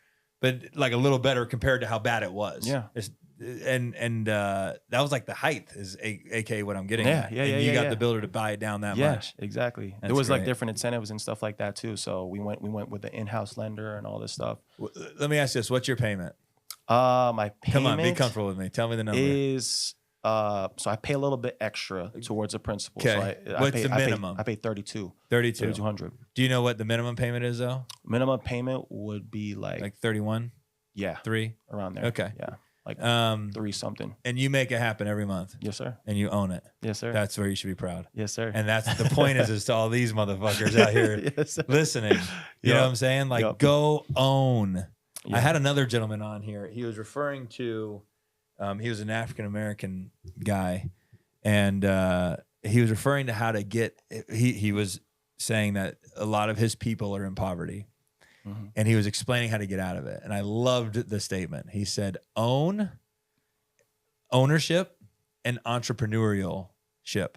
Speaker 2: but like a little better compared to how bad it was.
Speaker 1: Yeah.
Speaker 2: And that was like the height is aka what I'm getting
Speaker 1: Yeah,
Speaker 2: at.
Speaker 1: yeah,
Speaker 2: And
Speaker 1: yeah,
Speaker 2: you
Speaker 1: yeah,
Speaker 2: got
Speaker 1: yeah.
Speaker 2: the builder to buy it down that
Speaker 1: yeah,
Speaker 2: much.
Speaker 1: exactly.
Speaker 2: That's
Speaker 1: There was like
Speaker 2: great.
Speaker 1: different incentives and stuff like that too. So we went with the in-house lender and all this stuff.
Speaker 2: Let me ask this: what's your payment?
Speaker 1: My payment
Speaker 2: Come on, be comfortable with me. Tell me the number.
Speaker 1: is so I pay a little bit extra towards the principal.
Speaker 2: Okay.
Speaker 1: So
Speaker 2: What's the minimum?
Speaker 1: I pay 32.
Speaker 2: 32.
Speaker 1: 3,200.
Speaker 2: Do you know what the minimum payment is though?
Speaker 1: Minimum payment would be like,
Speaker 2: 31,
Speaker 1: yeah,
Speaker 2: 3.
Speaker 1: around there.
Speaker 2: Okay.
Speaker 1: Yeah. Like 3 something.
Speaker 2: And you make it happen every month,
Speaker 1: Yes, sir.
Speaker 2: and you own it.
Speaker 1: Yes, sir.
Speaker 2: That's where you should be proud.
Speaker 1: Yes, sir.
Speaker 2: And that's the point is to all these motherfuckers out here
Speaker 1: Yes, sir.
Speaker 2: listening. You know
Speaker 1: Yup.
Speaker 2: what I'm saying? Like,
Speaker 1: Yup.
Speaker 2: go own.
Speaker 1: Yeah.
Speaker 2: I had another gentleman on here. He was referring to, he was an African American guy, and he was referring to how to get. He was saying that a lot of his people are in poverty,
Speaker 1: Mhm.
Speaker 2: and he was explaining how to get out of it. And I loved the statement. He said, ownership and entrepreneurship.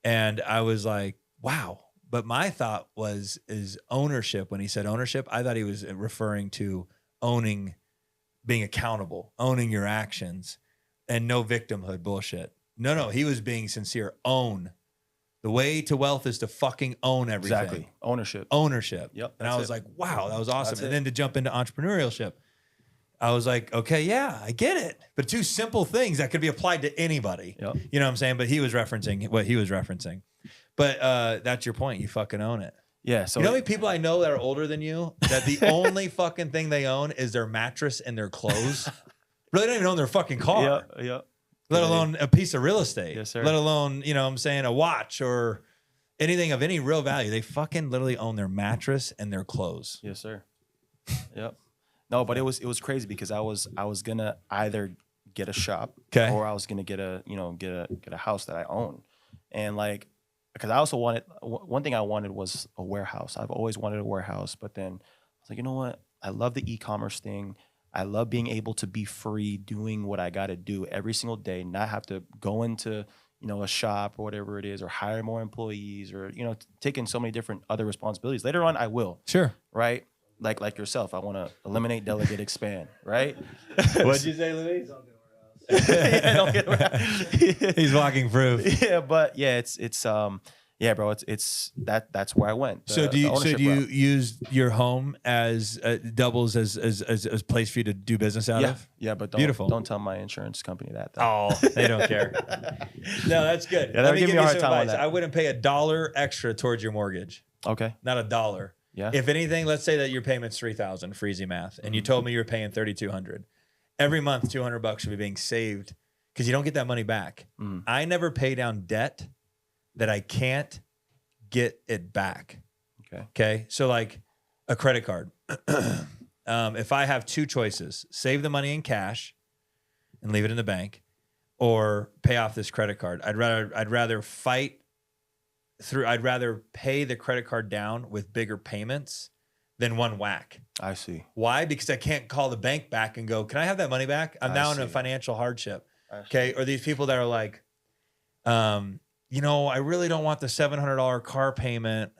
Speaker 2: And I was like, wow. But my thought is ownership. When he said ownership, I thought he was referring to owning, being accountable, owning your actions, and no victimhood bullshit. No, he was being sincere. Own. The way to wealth is to fucking own everything.
Speaker 1: Exactly. Ownership.
Speaker 2: Ownership.
Speaker 1: Yep,
Speaker 2: And I
Speaker 1: that's
Speaker 2: was
Speaker 1: it.
Speaker 2: like, wow, that was awesome.
Speaker 1: That's
Speaker 2: And
Speaker 1: it.
Speaker 2: then to jump into entrepreneurship, I was like, okay, yeah, I get it. But 2 simple things that could be applied to anybody.
Speaker 1: Yep.
Speaker 2: You know what I'm saying? But he was referencing what he was referencing. But that's your point. You fucking own it.
Speaker 1: Yeah. So
Speaker 2: You know how many people I know that are older than you that the only fucking thing they own is their mattress and their clothes? Really don't even own their fucking car,
Speaker 1: yeah, yeah.
Speaker 2: let alone a piece of real estate.
Speaker 1: Yes, sir.
Speaker 2: Let alone, you know what I'm saying, a watch or anything of any real value. They fucking literally own their mattress and their clothes.
Speaker 1: Yes, sir. Yep. No, but it was crazy because I was gonna either get a shop,
Speaker 2: Okay.
Speaker 1: or I was gonna get a house that I own, and like, because I also wanted one thing I wanted was a warehouse. I've always wanted a warehouse, but then I was like, you know what? I love the e-commerce thing. I love being able to be free doing what I got to do every single day, not have to go into a shop or whatever it is, or hire more employees, or taking so many different other responsibilities. Later on, I will.
Speaker 2: Sure.
Speaker 1: Right? Like yourself, I want to eliminate, delegate, expand, right?
Speaker 2: What'd you say, Luis?
Speaker 1: Yeah, don't get around.
Speaker 2: He's walking proof.
Speaker 1: Yeah, but yeah, it's yeah, bro, it's that's where I went.
Speaker 2: So
Speaker 1: the
Speaker 2: do you
Speaker 1: ownership route.
Speaker 2: use your home as doubles as a place for you to do business out
Speaker 1: Yeah,
Speaker 2: of?
Speaker 1: yeah, but
Speaker 2: Beautiful.
Speaker 1: don't tell my insurance company that. Though.
Speaker 2: Oh, they don't care. No, that's good.
Speaker 1: Yeah,
Speaker 2: Let
Speaker 1: they're
Speaker 2: me
Speaker 1: giving
Speaker 2: give
Speaker 1: me a
Speaker 2: you
Speaker 1: hard
Speaker 2: some
Speaker 1: time on
Speaker 2: advice.
Speaker 1: that.
Speaker 2: I wouldn't pay $1 extra towards your mortgage.
Speaker 1: Okay.
Speaker 2: Not $1.
Speaker 1: Yeah.
Speaker 2: If anything, let's say that your payment's $3,000 for easy math, and you told me you were paying $3,200. Every month, $200 should be being saved because you don't get that money back.
Speaker 1: Mhm.
Speaker 2: I never pay down debt that I can't get it back.
Speaker 1: Okay.
Speaker 2: Okay. So like a credit card. If I have 2 choices, save the money in cash and leave it in the bank, or pay off this credit card, I'd rather pay the credit card down with bigger payments than one whack.
Speaker 1: I see.
Speaker 2: Why? Because I can't call the bank back and go, can I have that money back? I'm
Speaker 1: I
Speaker 2: now in a
Speaker 1: see.
Speaker 2: financial hardship.
Speaker 1: I see.
Speaker 2: Okay. Or these people that are like, I really don't want the $700 car payment.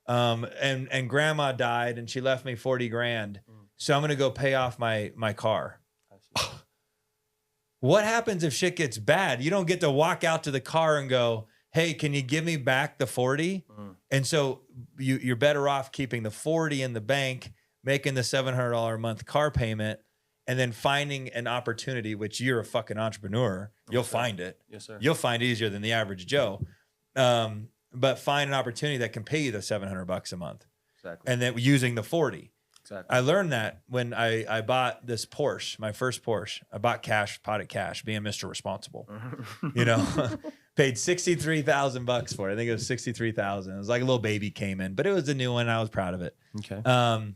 Speaker 2: And grandma died and she left me 40 grand. So I'm going to go pay off my car.
Speaker 1: I see.
Speaker 2: What happens if shit gets bad? You don't get to walk out to the car and go, hey, can you give me back the 40?
Speaker 1: Mm.
Speaker 2: And so you're better off keeping the 40 in the bank, making the $700 a month car payment, and then finding an opportunity, which you're a fucking entrepreneur. You'll
Speaker 1: Okay.
Speaker 2: find it.
Speaker 1: Yes, sir.
Speaker 2: You'll find it easier than the average Joe. But find an opportunity that can pay you the $700 a month,
Speaker 1: Exactly.
Speaker 2: and then using the 40.
Speaker 1: Exactly.
Speaker 2: I learned that when I bought this Porsche, my first Porsche. I bought it cash, being Mr. Responsible. Paid $63,000 for it. I think it was $63,000. It was like a little baby Cayman, but it was a new one. I was proud of it.
Speaker 1: Okay.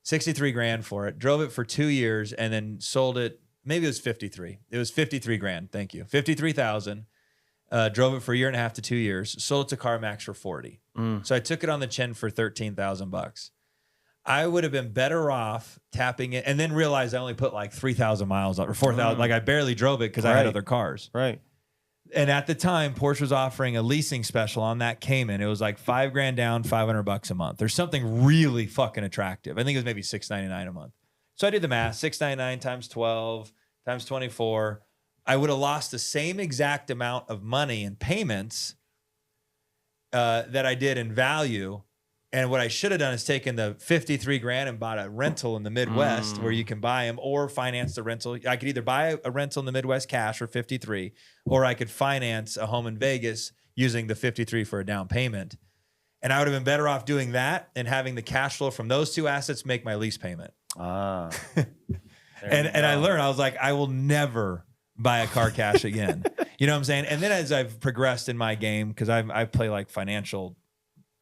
Speaker 2: 63 grand for it. Drove it for 2 years and then sold it. Maybe it was 53. It was 53 grand. Thank you. 53,000. Drove it for a year and a half to 2 years. Sold it to CarMax for 40. So I took it on the chin for $13,000. I would have been better off tapping it and then realized I only put like 3,000 miles or 4,000. Like I barely drove it because I had other cars.
Speaker 1: Right.
Speaker 2: And at the time, Porsche was offering a leasing special on that Cayman. It was like $5 grand down, $500 a month. There's something really fucking attractive. I think it was maybe $699 a month. So I did the math, $699 times 12 times 24. I would have lost the same exact amount of money in payments that I did in value. And what I should have done is taken the 53 grand and bought a rental in the Midwest where you can buy them or finance the rental. I could either buy a rental in the Midwest cash for 53, or I could finance a home in Vegas using the 53 for a down payment. And I would have been better off doing that and having the cash flow from those two assets make my lease payment. And I learned, I was like, I will never buy a car cash again. You know what I'm saying? And then as I've progressed in my game, because I play like financial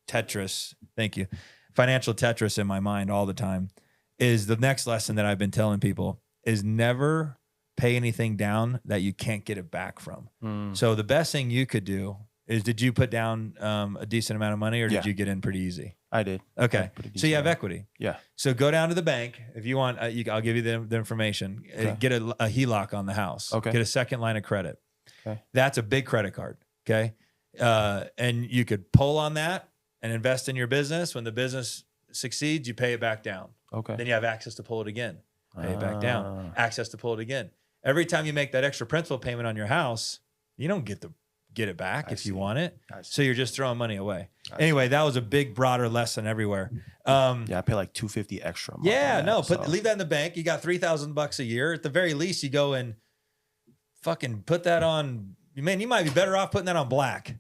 Speaker 2: Tetris, thank you, financial Tetris in my mind all the time, is the next lesson that I've been telling people is never pay anything down that you can't get it back from. So the best thing you could do is, did you put down a decent amount of money, or did you get in pretty easy?
Speaker 1: I did.
Speaker 2: Okay. So you have equity.
Speaker 1: Yeah.
Speaker 2: So go down to the bank. If you want, I'll give you the information.
Speaker 1: Okay.
Speaker 2: Get a HELOC on the house.
Speaker 1: Okay.
Speaker 2: Get a second line of credit.
Speaker 1: Okay.
Speaker 2: That's a big credit card. Okay. And you could pull on that and invest in your business. When the business succeeds, you pay it back down.
Speaker 1: Okay.
Speaker 2: Then you have access to pull it again. Pay it back down. Access to pull it again. Every time you make that extra principal payment on your house, you don't get it back if you want it. So you're just throwing money away. Anyway, that was a big, broader lesson everywhere.
Speaker 1: Yeah, I pay like $250 extra a month.
Speaker 2: Yeah, no, leave that in the bank. You got $3,000 a year. At the very least, you go and fucking put that on. Man, you might be better off putting that on black.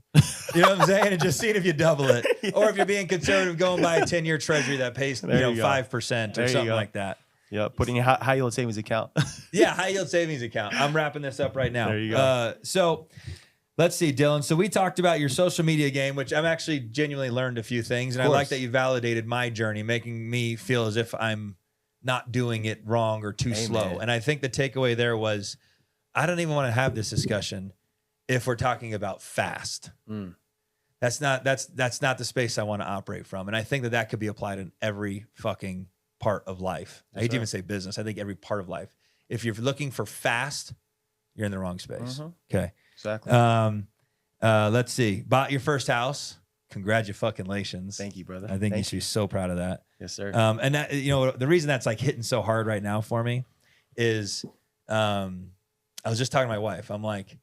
Speaker 2: You know what I'm saying? And just seeing if you double it. Yeah. Or if you're being conservative, go and buy a 10-year treasury that pays 5% or something like that.
Speaker 1: Yeah, putting a high yield savings account.
Speaker 2: Yeah, high yield savings account. I'm wrapping this up right now.
Speaker 1: There you go.
Speaker 2: So let's see, Dylan. So we talked about your social media game, which I've actually genuinely learned a few things. And I like that you validated my journey, making me feel as if I'm not doing it wrong or too slow. And I think the takeaway there was, I don't even want to have this discussion if we're talking about fast. That's not the space I want to operate from. And I think that could be applied in every fucking part of life. I hate to even say business. I think every part of life. If you're looking for fast, you're in the wrong space. Okay.
Speaker 1: Exactly.
Speaker 2: Let's see. Bought your first house. Congratulations.
Speaker 1: Thank you, brother.
Speaker 2: I think you should be so proud of that.
Speaker 1: Yes, sir.
Speaker 2: And that, the reason that's like hitting so hard right now for me is, I was just talking to my wife. I'm like,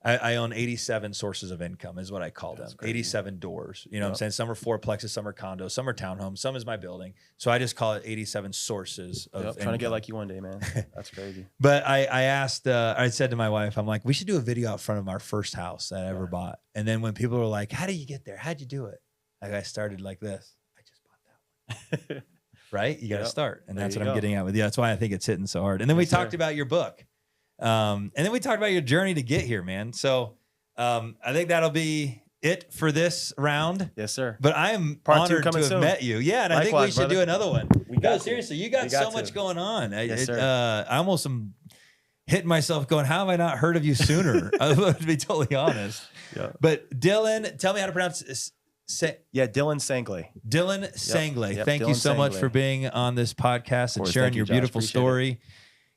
Speaker 2: I own 87 sources of income is what I call them. 87 doors. You know what I'm saying? Some are fourplexes, some are condos, some are townhomes, some is my building. So I just call it 87 sources of income.
Speaker 1: Trying to get like you one day, man. That's crazy.
Speaker 2: But I said to my wife, I'm like, we should do a video out front of our first house that I ever bought. And then when people were like, how did you get there? How'd you do it? Like I started like this. I just bought that one. Right? You got to start. And that's what I'm getting at with you. That's why I think it's hitting so hard. And then we talked about your book. And then we talked about your journey to get here, man. So I think that'll be it for this round.
Speaker 1: Yes, sir.
Speaker 2: But I am honored to have met you. Yeah, and likewise, I think we should do another one. Seriously, you got so much going on.
Speaker 1: Yes, sir.
Speaker 2: I almost am hitting myself going, how have I not heard of you sooner? To be totally honest. Yeah. But Dylan, tell me how to pronounce this.
Speaker 1: Dylan Sangley.
Speaker 2: Dylan Sangley. Yep. Thank you so much for being on this podcast and sharing your beautiful story.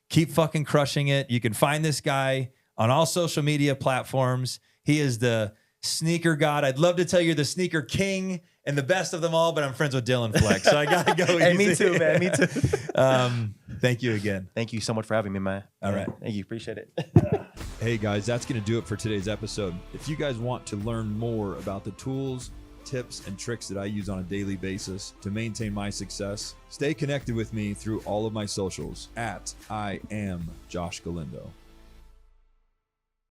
Speaker 2: Keep fucking crushing it. You can find this guy on all social media platforms. He is the sneaker god. I'd love to tell you you're the sneaker king and the best of them all, but I'm friends with Dylan Flex, so I gotta go.
Speaker 1: Hey, me too, man. Me too.
Speaker 2: Thank you again.
Speaker 1: Thank you so much for having me, man.
Speaker 2: All right.
Speaker 1: Thank you. Appreciate it.
Speaker 2: Hey guys, that's gonna do it for today's episode. If you guys want to learn more about the tools, tips, and tricks that I use on a daily basis to maintain my success, stay connected with me through all of my socials at I am Josh Galindo.